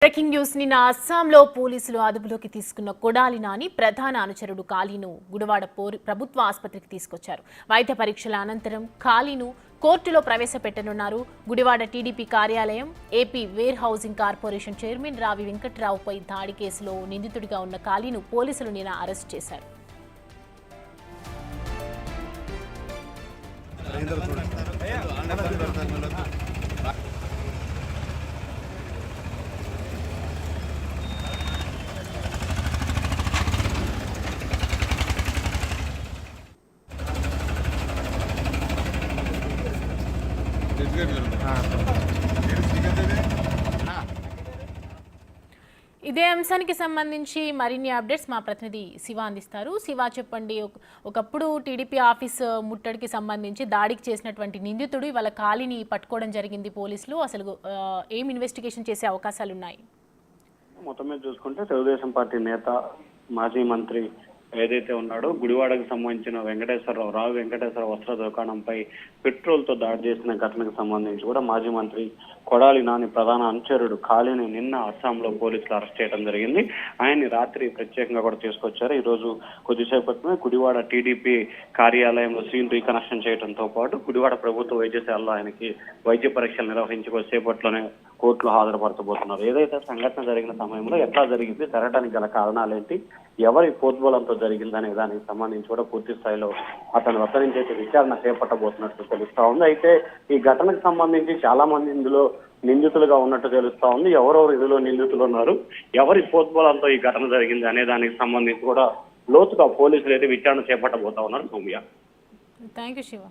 Breaking news నిన్న అస్సాంలో పోలీసులు అదుపులోకి తీసుకున్న కొడాలి నాని ప్రధాన అనుచరుడు కాళీను గుడివాడ ప్రభుత్వ ఆసుపత్రికి తీసుకొచ్చారు. వైద్య పరీక్షల అనంతరం కాళీను కోర్టులో ప్రవేశపెట్టనున్నారు. గుడివాడ టీడీపీ కార్యాలయం, AP warehousing corporation chairman Ravi వెంకట్రావుపై దాడి కేసులో నిందితుడిగా ఉన్న కాళీను పోలీసులు నిన్న అరెస్ట్ చేశారు. ఇదే అంశానికి సంబంధించి మరిన్ని అప్డేట్స్ మా ప్రతినిధి శివ అందిస్తారు. శివ, చెప్పండి. ఒకప్పుడు టీడీపీ ఆఫీస్ ముట్టడికి సంబంధించి దాడికి చేసినటువంటి నిందితుడు ఇవాళ కాళీని పట్టుకోవడం జరిగింది పోలీసులు. అసలు ఏం ఇన్వెస్టిగేషన్ చేసే అవకాశాలు ఉన్నాయి? మొత్తం మీద చూసుకుంటే తెలుగుదేశం పార్టీ నేత, మాజీ మంత్రి ఏదైతే ఉన్నాడో గుడివాడకు సంబంధించిన రావు వెంకటేశ్వరరావు వస్త్ర దుకాణంపై పెట్రోల్తో దాడి చేసిన ఘటనకు సంబంధించి కూడా మాజీ మంత్రి కొడాలి నాని ప్రధాన అనుచరుడు కాళీని నిన్న అస్సాంలో పోలీసులు అరెస్ట్ చేయడం జరిగింది. ఆయన్ని రాత్రి ప్రత్యేకంగా కూడా తీసుకొచ్చారు. ఈ రోజు కొద్దిసేపట్లో గుడివాడ టీడీపీ కార్యాలయంలో సీన్ రీకనెక్షన్ చేయడంతో పాటు గుడివాడ ప్రభుత్వ వైద్యశాలలో ఆయనకి వైద్య పరీక్షలు నిర్వహించి కొద్దిసేపట్లోనే కోర్టులో హాజరుపరచబోతున్నారు. ఏదైతే సంఘటన జరిగిన సమయంలో ఎట్లా జరిగింది, జరగడానికి గల కారణాలేంటి, ఎవరి పోద్బలంతో జరిగిందనే దానికి సంబంధించి కూడా పూర్తి స్థాయిలో అతని వద్ద నుంచి అయితే విచారణ చేపట్టబోతున్నట్టు తెలుస్తా ఉంది. అయితే ఈ ఘటనకు సంబంధించి చాలా మంది ఇందులో నిందితులుగా ఉన్నట్టు తెలుస్తా ఉంది. ఎవరెవరు ఇందులో నిందితులు ఉన్నారు, ఎవరి పోద్బలంతో ఈ ఘటన జరిగింది అనే దానికి సంబంధించి కూడా లోతుగా పోలీసులు అయితే విచారణ చేపట్టబోతా ఉన్నారు. Soumya, thank you Shiva.